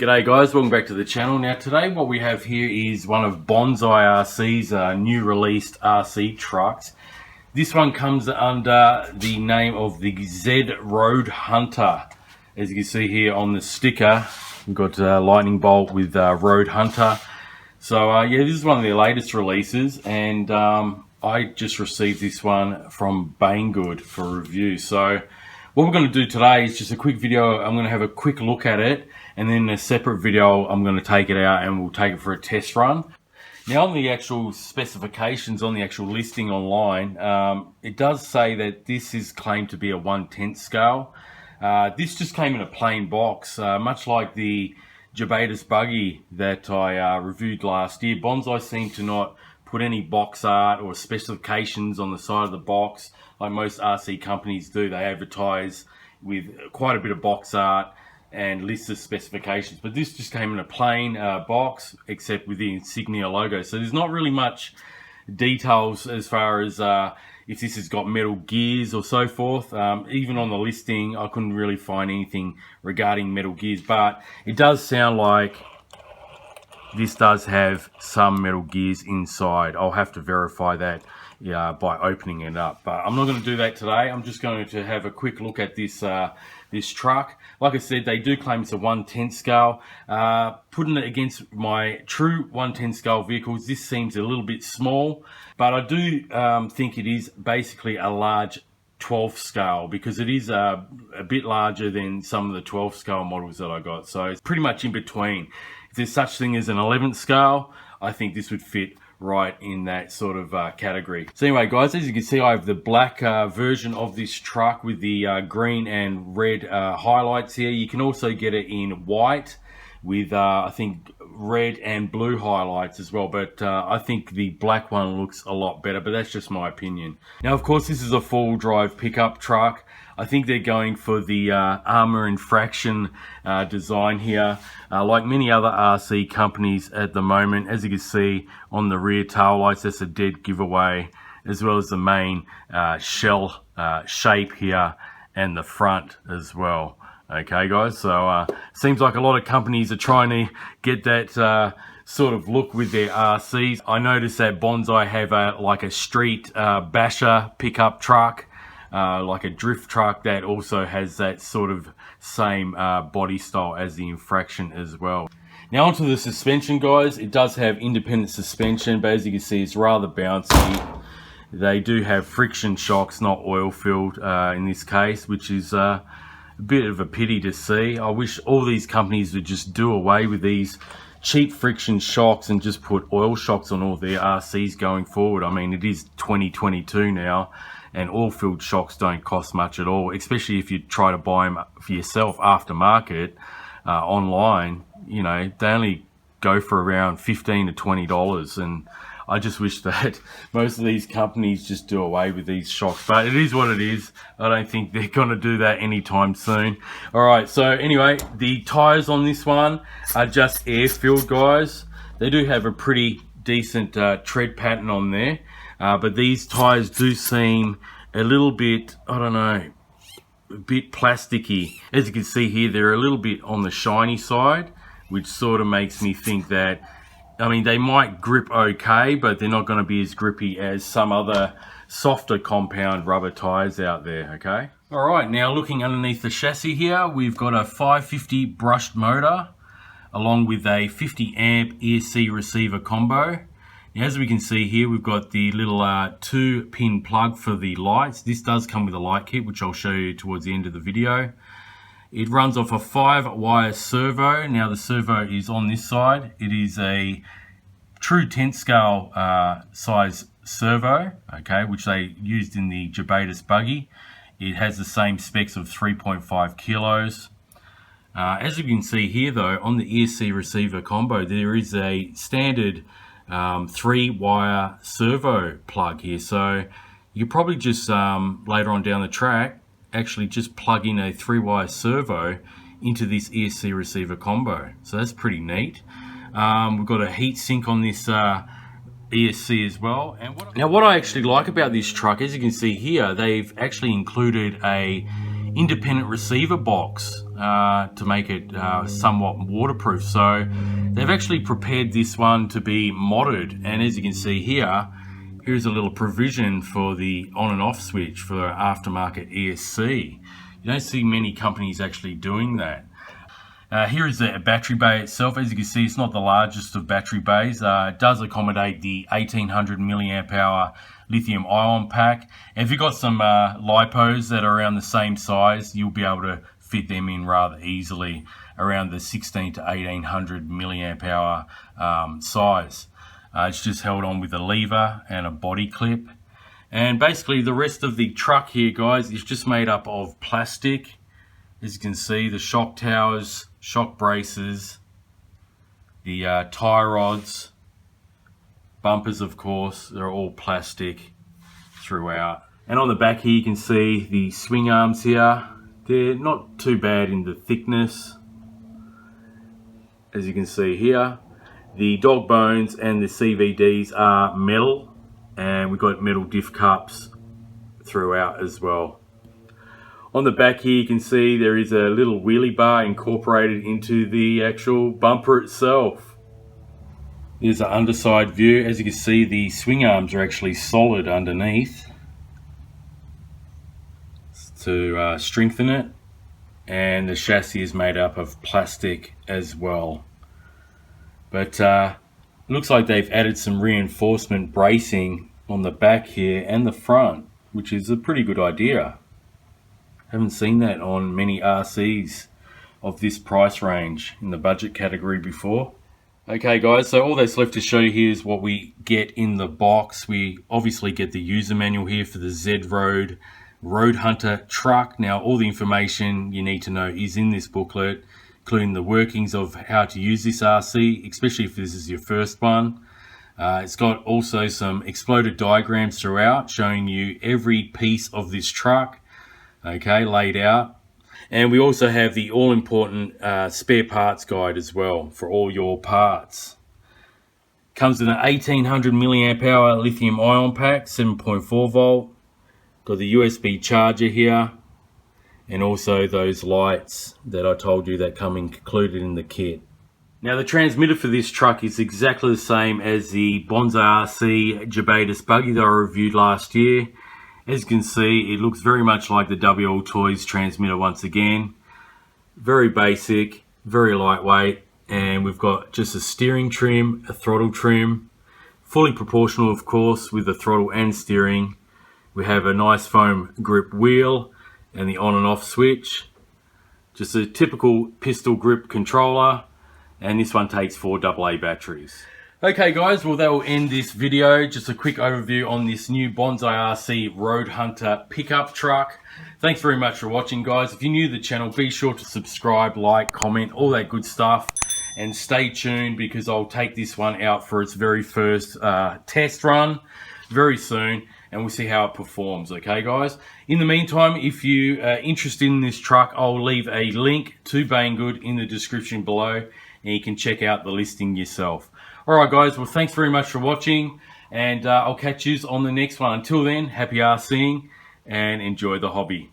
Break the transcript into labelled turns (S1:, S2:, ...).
S1: G'day guys, welcome back to the channel. Now today what we have here is one of Bonsai RC's new released RC trucks. This one comes under the name of the Z Road Hunter. As you can see here on the sticker, we've got lightning bolt with Road Hunter. So yeah, this is one of their latest releases, and I just received this one from Banggood for review. So what we're going to do today is just a quick video. I'm going to have a quick look at it, and then in a separate video I'm going to take it out and we'll take it for a test run. Now on the actual specifications, on the actual listing online, it does say that this is claimed to be a 1/10 scale. This just came in a plain box, much like the Jebaitis buggy that I reviewed last year. Bonsai seemed to not put any box art or specifications on the side of the box like most RC companies do. They advertise with quite a bit of box art and list of specifications, but this just came in a plain box except with the insignia logo. So there's not really much details as far as if this has got metal gears or so forth. Even on the listing I couldn't really find anything regarding metal gears, but it does sound like this does have some metal gears inside. I'll have to verify that by opening it up, but I'm not going to do that today. I'm just going to have a quick look at this this truck. Like I said, they do claim it's a 1/10 scale. Putting it against my true 1/10 scale vehicles, this seems a little bit small, but I do think it is basically a large 12th scale, because it is a bit larger than some of the 12th scale models that I got. So it's pretty much in between. If there's such thing as an 11th scale, I think this would fit right in that sort of category. So anyway guys, as you can see, I have the black version of this truck with the green and red highlights here. You can also get it in white with I think red and blue highlights as well, but I think the black one looks a lot better, but that's just my opinion. Now of course this is a four-wheel drive pickup truck. I think they're going for the armor and fraction design here, like many other RC companies at the moment. As you can see on the rear tail lights, that's a dead giveaway, as well as the main shell shape here and the front as well. Okay guys, so seems like a lot of companies are trying to get that sort of look with their RCs. I noticed that Bonsai have like a street basher pickup truck, like a drift truck that also has that sort of same body style as the Infraction as well. Now onto the suspension guys. It does have independent suspension, but as you can see it's rather bouncy. They do have friction shocks, not oil filled in this case, which is a bit of a pity to see. I wish all these companies would just do away with these cheap friction shocks and just put oil shocks on all their RCs going forward. I mean, it is 2022 now, and oil-filled shocks don't cost much at all, especially if you try to buy them for yourself aftermarket online. You know, they only go for around $15 to $20, and I just wish that most of these companies just do away with these shocks, but it is what it is. I don't think they're going to do that anytime soon. Alright, so anyway, the tyres on this one are just air-filled guys. They do have a pretty decent tread pattern on there. But these tyres do seem a little bit, I don't know, a bit plasticky. As you can see here, they're a little bit on the shiny side, which sort of makes me think that, I mean, they might grip okay, but they're not going to be as grippy as some other softer compound rubber tyres out there, okay? Alright, now looking underneath the chassis here, we've got a 550 brushed motor, along with a 50 amp ESC receiver combo. Now, as we can see here, we've got the little 2-pin plug for the lights. This does come with a light kit, which I'll show you towards the end of the video. It runs off a 5-wire servo. Now the servo is on this side. It is a true 10 scale size servo, okay, which they used in the Jebaitis buggy. It has the same specs of 3.5 kilos. As you can see here though, on the ESC receiver combo, there is a standard 3-wire servo plug here, so you could probably just later on down the track actually just plug in a 3-wire servo into this ESC receiver combo. So that's pretty neat. We've got a heat sink on this ESC as well. And what I actually like about this truck, as you can see here, they've actually included a independent receiver box to make it somewhat waterproof. So they've actually prepared this one to be modded, and as you can see here, here's a little provision for the on and off switch for aftermarket ESC. You don't see many companies actually doing that. Here is the battery bay itself. As you can see, it's not the largest of battery bays. It does accommodate the 1800 milliamp hour lithium ion pack. And if you've got some LiPos that are around the same size, you'll be able to fit them in rather easily around the 16 to 1800 milliamp hour size. It's just held on with a lever and a body clip. And basically the rest of the truck here, guys, is just made up of plastic. As you can see, the shock towers, shock braces, the tie rods, bumpers, of course, they're all plastic throughout. And on the back here, you can see the swing arms here. They're not too bad in the thickness, as you can see here. The dog bones and the CVDs are metal, and we've got metal diff cups throughout as well. On the back here, you can see there is a little wheelie bar incorporated into the actual bumper itself. Here's an underside view. As you can see, the swing arms are actually solid underneath to strengthen it, and the chassis is made up of plastic as well. But looks like they've added some reinforcement bracing on the back here and the front, which is a pretty good idea. Haven't seen that on many RCs of this price range in the budget category before. Okay guys, so all that's left to show you here is what we get in the box. We obviously get the user manual here for the Z-Road Road Hunter truck. Now all the information you need to know is in this booklet, including the workings of how to use this RC, especially if this is your first one. It's got also some exploded diagrams throughout showing you every piece of this truck, okay, laid out. And we also have the all-important spare parts guide as well for all your parts. Comes with an 1800 milliamp hour lithium ion pack, 7.4 volt. Got the USB charger here, and also those lights that I told you that come included in the kit. Now the transmitter for this truck is exactly the same as the Bonsai RC Jabatus buggy that I reviewed last year. As you can see, it looks very much like the WL Toys transmitter once again. Very basic, very lightweight, and we've got just a steering trim, a throttle trim, fully proportional of course with the throttle and steering. We have a nice foam grip wheel and the on and off switch. Just a typical pistol grip controller, and this one takes 4 AA batteries. Okay guys, well that will end this video. Just a quick overview on this new Bonsai RC Road Hunter pickup truck. Thanks very much for watching guys. If you're new to the channel, be sure to subscribe, like, comment, all that good stuff. And stay tuned because I'll take this one out for its very first test run very soon, and we'll see how it performs, okay guys? In the meantime, if you are interested in this truck, I'll leave a link to Banggood in the description below, and you can check out the listing yourself. Alright guys, well thanks very much for watching, and I'll catch you on the next one. Until then, happy RCing and enjoy the hobby.